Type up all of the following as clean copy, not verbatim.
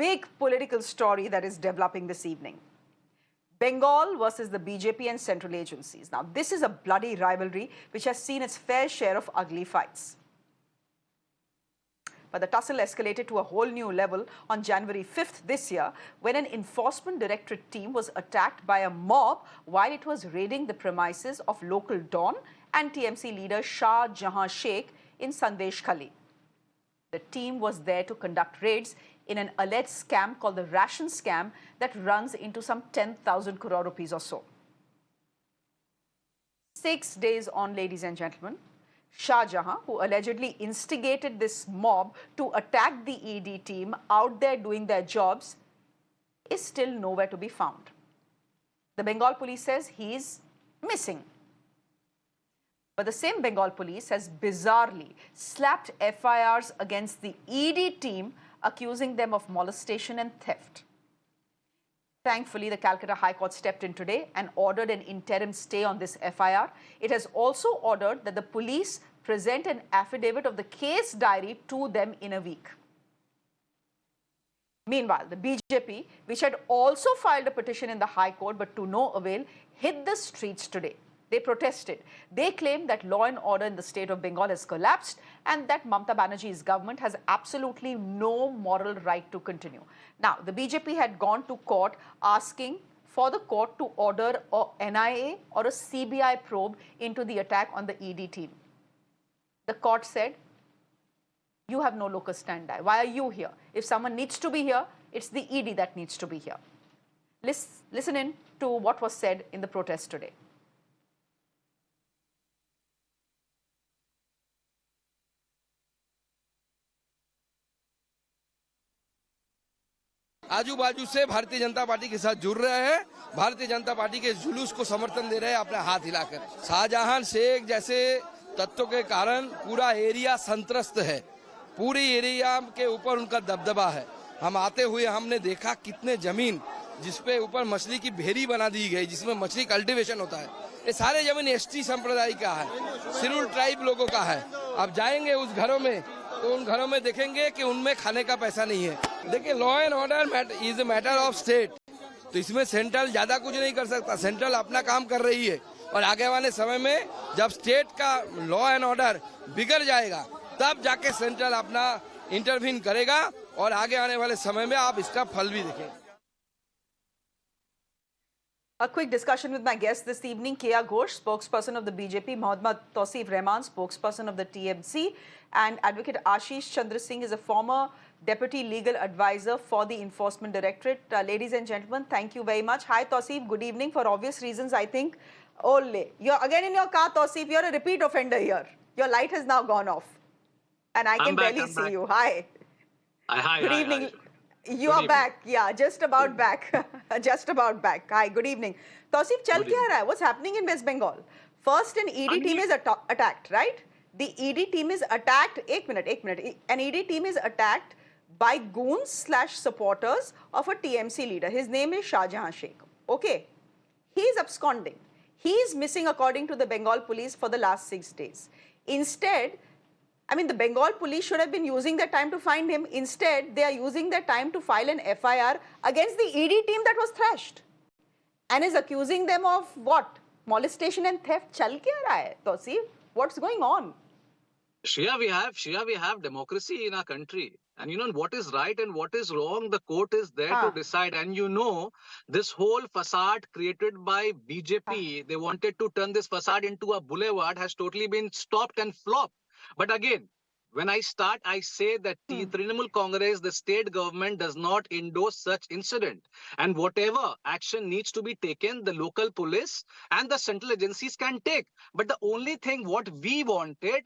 big political story that is developing this evening. Bengal versus the BJP and central agencies. Now, this is a bloody rivalry which has seen its fair share of ugly fights. But the tussle escalated to a whole new level on January 5th this year when an enforcement directorate team was attacked by a mob while it was raiding the premises of local Don and TMC leader Shahjahan Sheikh in Sandesh Khali. The team was there to conduct raids in an alleged scam called the ration scam that runs into some 10,000 crore rupees or so. 6 days on, ladies and gentlemen, Shahjahan, who allegedly instigated this mob to attack the ED team out there doing their jobs, is still nowhere to be found. The Bengal Police says he is missing. But the same Bengal Police has bizarrely slapped FIRs against the ED team, accusing them of molestation and theft. Thankfully, the Calcutta High Court stepped in today and ordered an interim stay on this FIR. It has also ordered that the police present an affidavit of the case diary to them in a week. Meanwhile, the BJP, which had also filed a petition in the High Court but to no avail, hit the streets today. They protested. They claimed that law and order in the state of Bengal has collapsed and that Mamata Banerjee's government has absolutely no moral right to continue. Now, the BJP had gone to court asking for the court to order a NIA or a CBI probe into the attack on the ED team. The court said, you have no locus standi. Why are you here? If someone needs to be here, it's the ED that needs to be here. Listen in to what was said in the protest today. आजू बाजू से Bharatiya Janata party के साथ जुड़ रहे हैं, Bharatiya Janata party के जुलूस को समर्थन दे रहे हैं अपने हाथ हिलाकर। शाहजहां शेख जैसे तत्वों के कारण पूरा एरिया संत्रस्त है, पूरी एरिया के ऊपर उनका दबदबा है। हम आते हुए हमने देखा कितने जमीन जिसपे ऊपर मछली की भेरी बना दी गई, जिसमें मछली कल्टीवेशन होता है, ये सारे जमीन एसटी संप्रदाय का है, शेड्यूल्ड ट्राइब लोगों का है। अब जाएंगे उस घरों में तो उन घरों में देखेंगे कि उनमें खाने का पैसा नहीं है। देखिए, law and order is a matter of state, तो इसमें सेंट्रल ज्यादा कुछ नहीं कर सकता। सेंट्रल अपना काम कर रही है और आगे वाले समय में जब स्टेट का लॉ एंड ऑर्डर बिगड़ जाएगा तब जाके सेंट्रल अपना इंटरवीन करेगा और आगे आने वाले समय में आप इसका फल भी देखेंगे। A quick discussion with my guest this evening, Kiya Ghosh, spokesperson of the BJP, Mohammad Tausif Rahman, spokesperson of the TMC, and Advocate Ashish Chandra Singh is a former Deputy Legal Advisor for the Enforcement Directorate. Ladies and gentlemen, thank you very much. Hi Tausif, good evening. For obvious reasons, I think, Ole, you're again in your car, Tausif, you're a repeat offender here. Your light has now gone off. And I can barely see you. Hi. Hi. Good evening. You are back. Yeah, just about back. Just about back. Hi, good evening. Tausif, chal kya raha hai? What's happening in West Bengal? First, an ED team is attacked, right? The ED team is attacked. Ek minute. An ED team is attacked by goons / supporters of a TMC leader. His name is Shahjahan Sheikh. Okay. He is absconding. He is missing according to the Bengal Police for the last 6 days. Instead, I mean, the Bengal Police should have been using their time to find him. Instead, they are using their time to file an FIR against the ED team that was thrashed and is accusing them of what? Molestation and theft. Chal kya raha hai, Tausif? What's going on? Shreya, we have democracy in our country. And you know what is right and what is wrong, the court is there to decide. And you know, this whole facade created by BJP, they wanted to turn this facade into a boulevard, has totally been stopped and flopped. But again, when I start, I say that the Trinamool Congress, the state government does not endorse such incident. And whatever action needs to be taken, the local police and the central agencies can take. But the only thing what we wanted,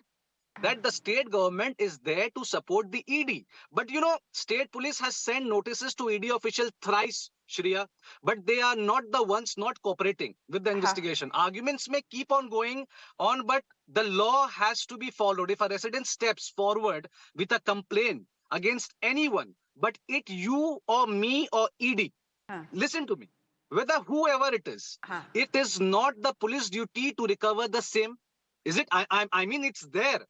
that the state government is there to support the ED. But you know, state police has sent notices to ED officials thrice, Shreya, but they are not the ones not cooperating with the investigation. Arguments may keep on going on, but the law has to be followed. If a resident steps forward with a complaint against anyone, but it you or me or ED, listen to me, whether whoever it is not the police duty to recover the same. Is it? I mean, it's there.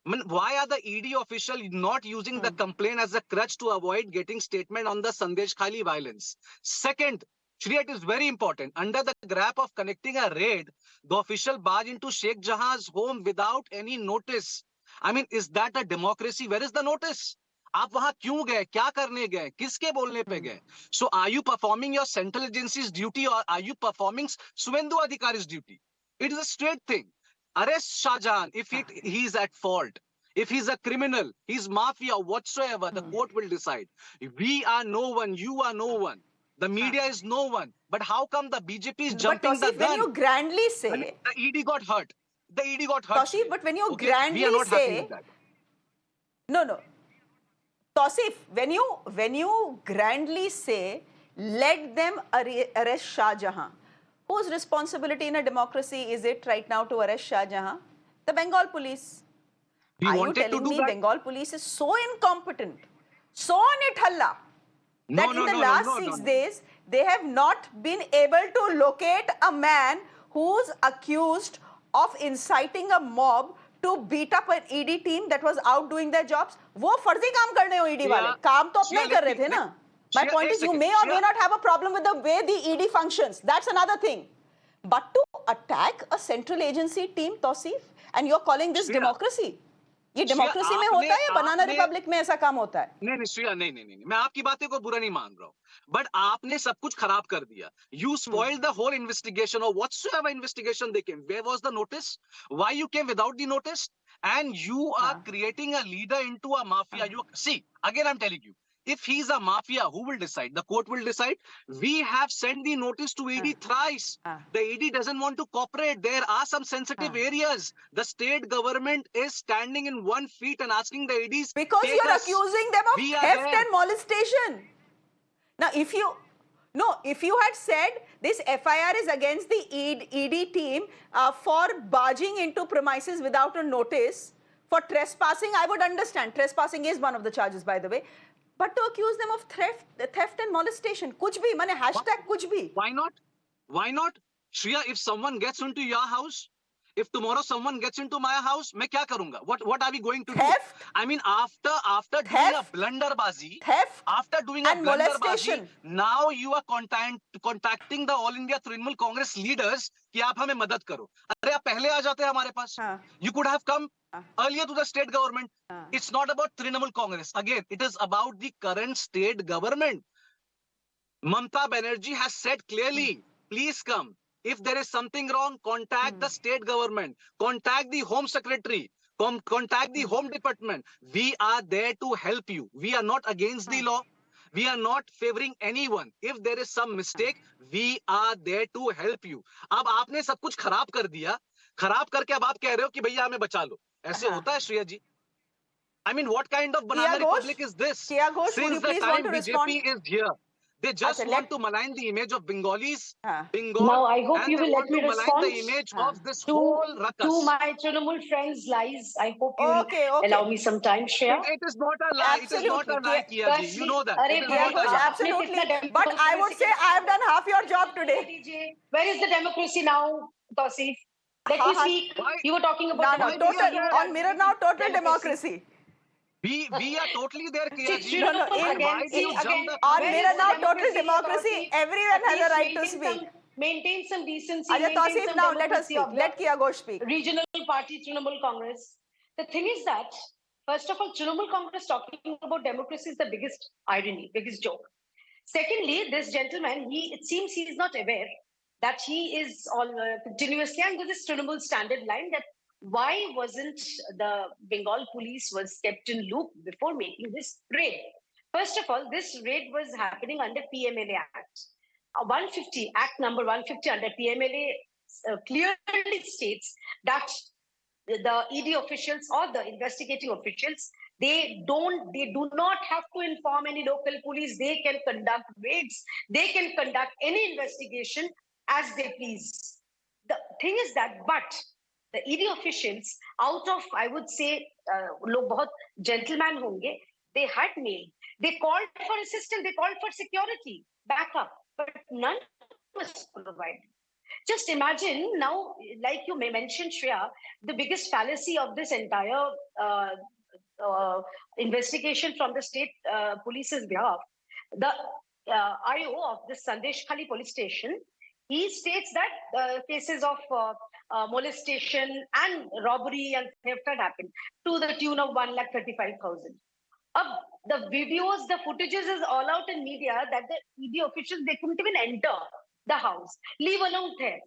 I mean, why are the ED official not using the complaint as a crutch to avoid getting statement on the Sandesh Khali violence? Second, Shreya, it is very important. Under the grab of connecting a raid, the official barged into Sheikh Jahan's home without any notice. I mean, is that a democracy? Where is the notice? आप वहां क्यों गए, क्या करने गए, किसके बोलने पे गए? So are you performing your central agency's duty or are you performing Suvendu Adhikari's duty? It is a straight thing. Arrest Shahjahan if he is at fault. If he's a criminal, he's mafia, whatsoever, the court will decide. We are no one, you are no one. The media is no one. But how come the BJP is But jumping the Tausif, when gun? you grandly I say, mean, the ED got hurt. The ED got hurt. Tausif, but when you okay? We are grandly not happy say, with that. no, Tausif, when you grandly say, let them arrest Shah Jahan, whose responsibility in a democracy is it right now to arrest Shah Jahan? The Bengal Police. We Are you wanted to telling do me that. Bengal Police is so incompetent, so on it halla, that in the last 6 days, they have not been able to locate a man who's accused of inciting a mob to beat up an ED team that was out doing their jobs? वो फर्जी काम कर रहे हो ED वाले, काम तो अपना ही कर रहे थे ना. My point is, you may or may not have a problem with the way the ED functions. That's another thing. But to attack a central agency team, Tausif, and you're calling this democracy? ये democracy में होता है या बनाना Republic में ऐसा काम होता है? नहीं श्रेया, नहीं, मैं आपकी बातें को बुरा नहीं मान रहा हूँ, बट आपने सब कुछ खराब कर दिया. You spoiled the whole investigation or whatsoever investigation they came. Where was the notice? Why you came without the notice? And you are creating a leader into a mafia. You see, again I'm telling you, if he's a mafia, who will decide? The court will decide. We have sent the notice to ED thrice. The ED doesn't want to cooperate. There are some sensitive areas. The state government is standing in 1 feet and asking the EDs. Because you're accusing them of theft and molestation. Now, if you had said this FIR is against the ED team for barging into premises without a notice, for trespassing, I would understand. Trespassing is one of the charges, by the way. But to accuse them of theft and molestation, kuch bhi, mane hashtag kuch bhi. Why not? Why not? Shreya, if someone gets into your house, if tomorrow someone gets into my house, मैं क्या करूँगा? What are we going to do? I mean, after doing a blunderbazi, now you are contacting the All India Trinamool Congress leaders कि आप हमें मदद करो. अरे आप पहले आ जाते हमारे पास. You could have come earlier to the state government. It's not about Trinamool Congress. Again, it is about the current state government. Mamata Banerjee has said clearly, please come. If there is something wrong, contact the state government, contact the home secretary, contact the home department. We are there to help you. We are not against the law. We are not favoring anyone. If there is some mistake, we are there to help you. अब आपने सब कुछ खराब कर दिया, खराब करके अब आप कह रहे हो कि भैया हमें बचा लो. ऐसे होता है श्रेया जी? I mean, what kind of banana republic is this? Since the time BJP is here, they just want to malign the image of Bengalis. Bengal, now, I hope you will let me respond the image of this whole ruckus. To my Trinamool friends' lies. I hope you will allow me some time, Shreya. It is not a lie. Absolutely. It is not a lie, Kiya ji. You know that. Absolutely. But I would say I have done half your job today. Where is the democracy now, Tausif? Let me speak. You were talking about on Mirror Now, total democracy. We are totally there, Kiya ji. On Mirror Now, total democracy. Everyone has a right to speak. Maintain some decency. Tausif, now let us speak. Let Kiya Ghosh speak. Regional party Trinamool Congress. The thing is that, first of all, Trinamool Congress talking about democracy is the biggest irony, biggest joke. Secondly, this gentleman, it seems he is not aware that he is all continuously under this Trinamool standard line that why wasn't the Bengal Police was kept in loop before making this raid? First of all, this raid was happening under PMLA Act. 150, Act number 150 under PMLA clearly states that the ED officials or the investigating officials, they do not have to inform any local police. They can conduct raids. They can conduct any investigation as they please. The thing is that, but the ED officials, out of, I would say, log bahut gentleman honge, they had mailed. They called for assistance. They called for security, backup, but none was provided. Just imagine now, like you may mention, Shreya, the biggest fallacy of this entire investigation from the state police's behalf. The IO of this Sandesh Khali police station, he states that cases of molestation and robbery and theft had happened to the tune of 1,35,000. The videos, the footages is all out in media that the ED officials, they couldn't even enter the house, leave alone theft.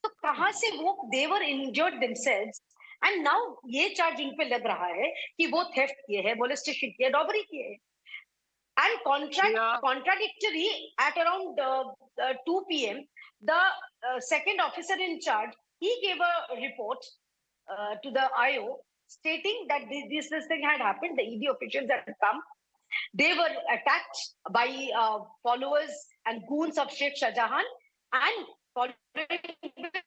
तो कहाँ से वो they were injured themselves and now ये charge उन पे लग रहा है कि वो theft किए हैं, molestation किए, robbery किए हैं. And contradictory at around 2 p.m. the second officer in charge, he gave a report to the IO stating that this thing had happened. The ED officials had come. They were attacked by followers and goons of Sheikh Shahjahan, and following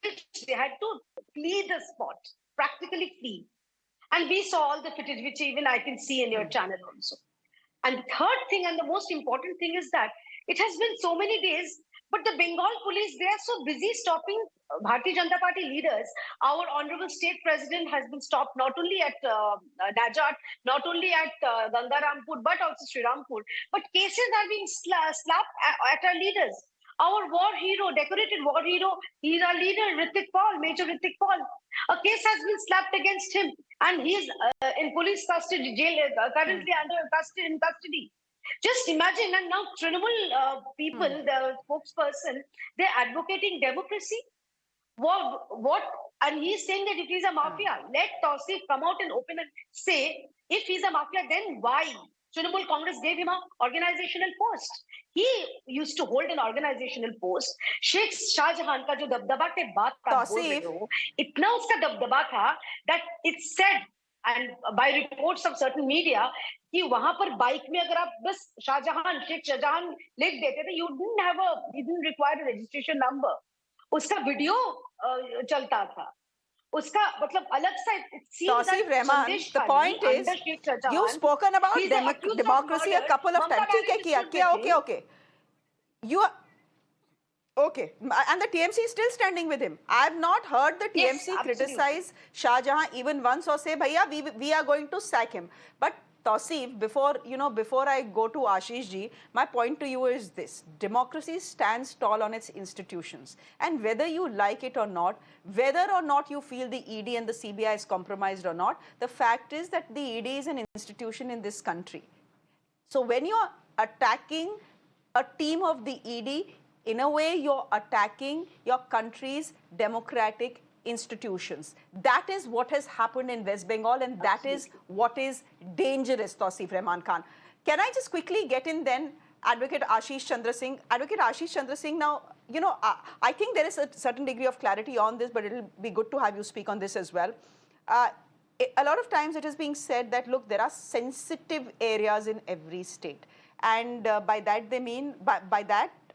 which they had to flee the spot, practically flee. And we saw all the footage, which even I can see in your channel also. And the third thing, and the most important thing, is that it has been so many days, but the Bengal police, they are so busy stopping Bharatiya Janata Party leaders. Our honorable state president has been stopped not only at Najat, not only at Gangarampur, but also Srirampur. But cases are being slapped at our leaders. Our war hero, decorated war hero, he's our leader, Ritik Paul, Major Ritik Paul. A case has been slapped against him, and he's in police custody, jail, currently in custody. Just imagine, and now Trinamool people, the spokesperson, they're advocating democracy. What? And he's saying that if he's a mafia, let Tausif come out and open and say, if he's a mafia, then why? Trinamool Congress gave him an organizational post. He used to hold an organizational post. Sheikh Shahjahan का जो दबदबा के बात का बोल रहे हो, इतना उसका दबदबा था that it said, and by reports of certain media, कि वहां पर बाइक में अगर आप बस शाहजहान, शेख शाहजहान लिख देते थे, you didn't require a registration number. उसका वीडियो चलता था. उसका मतलब अलग सा it seems that Rahman, the point is, you've spoken about democracy a couple of times. Okay. You are okay, and the TMC is still standing with him. I have not heard the TMC criticize Shahjahan even once or say, "Bhaiya, we are going to sack him." But Tausif, before I go to Ashish ji, my point to you is this: democracy stands tall on its institutions, and whether you like it or not, whether or not you feel the ED and the CBI is compromised or not, the fact is that the ED is an institution in this country. So when you are attacking a team of the ED, in a way you're attacking your country's democratic institutions. That is what has happened in West Bengal, and that is what is dangerous, Tausif Rahman Khan. Can I just quickly get in then Advocate Ashish Chandra Singh? Advocate Ashish Chandra Singh, now, I think there is a certain degree of clarity on this, but it'll be good to have you speak on this as well. A lot of times it is being said that, look, there are sensitive areas in every state. And by that they mean,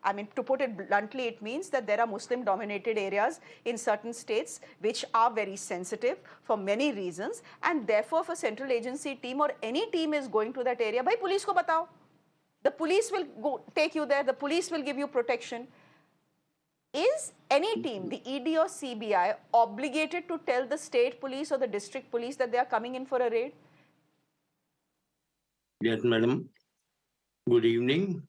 I mean, to put it bluntly, it means that there are Muslim-dominated areas in certain states which are very sensitive for many reasons, and therefore, if a central agency team or any team is going to that area, bhai, police ko batao. The police will go take you there. The police will give you protection. Is any team, the ED or CBI, obligated to tell the state police or the district police that they are coming in for a raid? Yes, madam. Good evening.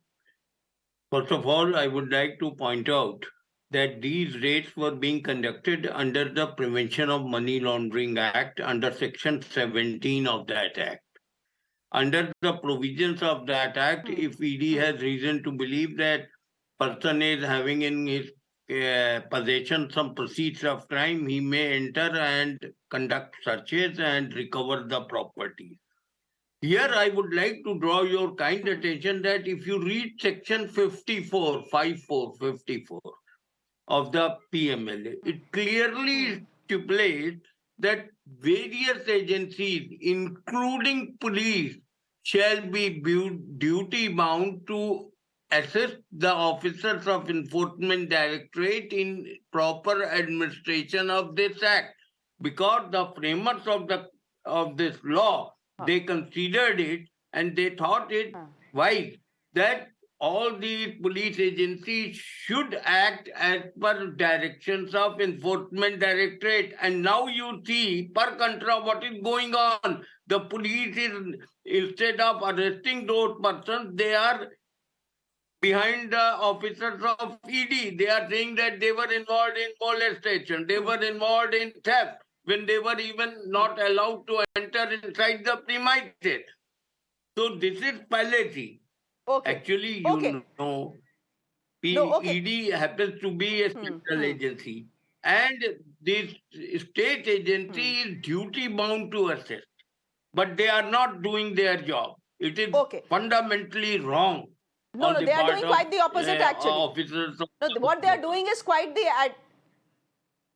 First of all, I would like to point out that these raids were being conducted under the Prevention of Money Laundering Act, under Section 17 of that Act. Under the provisions of that Act, if ED has reason to believe that person is having in his possession some proceeds of crime, he may enter and conduct searches and recover the property. Here, I would like to draw your kind attention that if you read section 54 of the PMLA, it clearly stipulates that various agencies, including police, shall be duty-bound to assist the officers of Enforcement Directorate in proper administration of this act, because the framers of this law, they considered it and they thought it wise that all these police agencies should act as per directions of Enforcement Directorate. And now you see, per contra, what is going on. The police is, instead of arresting those persons, they are behind the officers of ED. They are saying that they were involved in molestation, they were involved in theft, when they were even not allowed to enter inside the premises. So this is fallacy. Okay. Actually, you Okay. know, No, okay. ED happens to be a central agency, and this state agency is duty bound to assist, but they are not doing their job. It is Okay. fundamentally wrong. No, no, they are doing quite the opposite actually. Officers No, what they are doing is quite the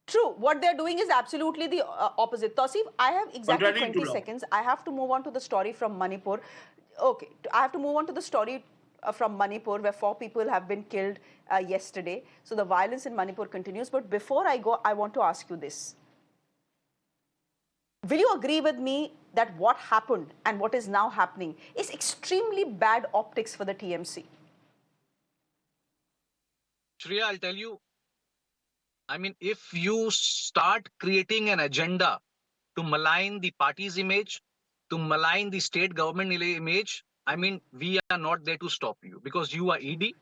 true. What they are doing is absolutely the opposite. Tausif, I have exactly 20 seconds. I have to move on to the story from Manipur. Okay, I have to move on to the story from Manipur, where 4 people have been killed yesterday. So the violence in Manipur continues. But before I go, I want to ask you this. Will you agree with me that what happened and what is now happening is extremely bad optics for the TMC? Shreya, I'll tell you, I mean, if you start creating an agenda to malign the party's image, to malign the state government image, I mean, we are not there to stop you, because you are ED,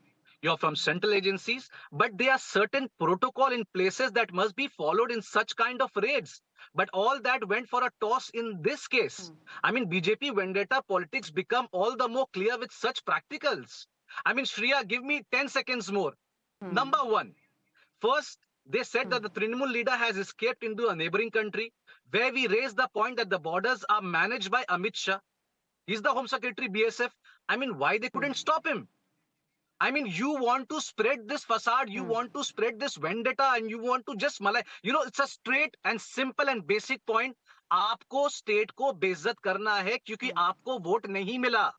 you're from central agencies, but there are certain protocol in places that must be followed in such kind of raids. But all that went for a toss in this case. I mean, BJP vendetta politics become all the more clear with such practicals. I mean, Shreya, give me 10 seconds more. Number one, first, they said that the Trinamool leader has escaped into a neighboring country, where we raised the point that the borders are managed by Amit Shah. He's the Home Secretary, BSF. I mean, why they couldn't stop him? I mean, you want to spread this facade, you want to spread this vendetta, and you want to just malay. You know, it's a straight and simple and basic point. आपको state को बेइज्जत करना है क्योंकि आपको vote नहीं मिला,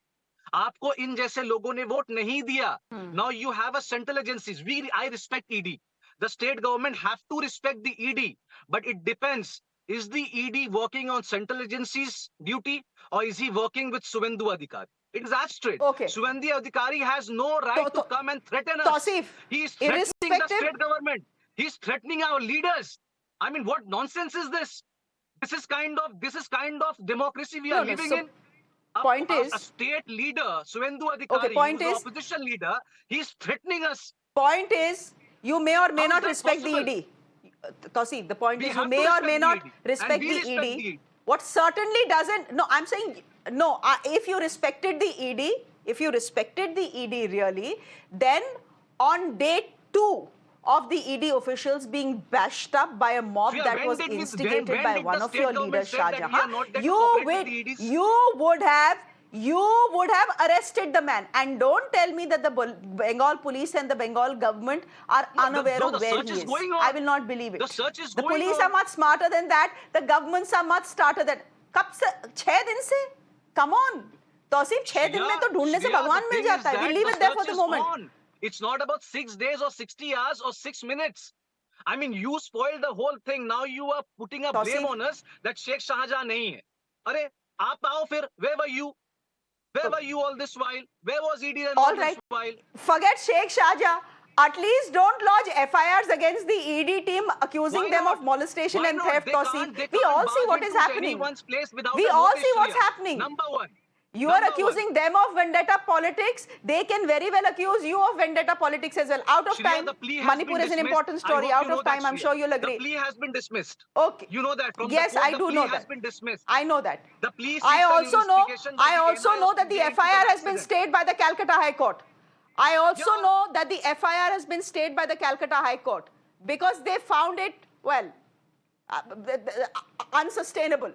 आपको इन जैसे लोगों ने वोट नहीं दिया. Now you have a central agencies. I respect ED. The state government have to respect the ED, but it depends. Is the ED working on central agencies duty, or is he working with Suvendu Adhikari? It is that straight. Okay. Suvendu Adhikari has no right to come and threaten us. Tausif, He is threatening the state government. He is threatening our leaders. I mean, what nonsense is this? This is kind of democracy we are living in. Point is, a state leader, Suvendu Adhikari, point who's is, the opposition leader, he's threatening us. Point is, you may or may How not is that respect possible? the ED. Tausif, the point We is, you have may to or may not respect the ED. respect And we the respect ED. the ED. What certainly doesn't, no, I'm saying, no, if you respected the ED really, then on day 2 of the ED officials being bashed up by a mob that was instigated by one of your leaders, Shahjahan, you would have arrested the man. And don't tell me that the Bengal Police and the Bengal government are unaware of where he is. I will not believe it. The search is the going police on. are much smarter than that. The governments are much smarter than. कब से 6 दिन से? Come on. Tausif, 6 दिन में तो ढूंढने से भगवान मिल जाता है. We leave it there for the moment. It's not about 6 days or 60 hours or 6 minutes. I mean, you spoiled the whole thing. Now you are putting a blame on us that Sheikh Shahjahan nahi hai. Arey, aap aao fir. Where were you? Where were you all this while? Where was ED and all this while? Forget Sheikh Shahjahan. At least don't lodge FIRs against the ED team accusing them of molestation and theft, Tausif. We all see what is happening. We all see what's happening. Number one. You are accusing them of vendetta politics. They can very well accuse you of vendetta politics as well. Out of time, Manipur is an important story. Out of time, I'm sure you'll agree. The plea has been dismissed. Okay. You know that from yes, the court, I do know that. has been dismissed. I know that. The plea I also know that the FIR has been stayed by the Calcutta High Court. I also know that the FIR has been stayed by the Calcutta High Court because they found it, well, unsustainable.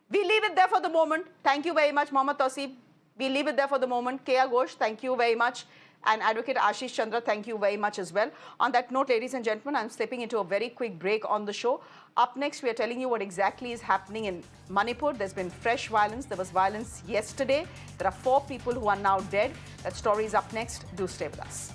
We leave it there for the moment. Thank you very much, Mohammad Tausif. We leave it there for the moment. Kea Ghosh, thank you very much. And Advocate Ashish Chandra, thank you very much as well. On that note, ladies and gentlemen, I'm slipping into a very quick break on the show. Up next, we are telling you what exactly is happening in Manipur. There's been fresh violence. There was violence yesterday. There are 4 people who are now dead. That story is up next. Do stay with us.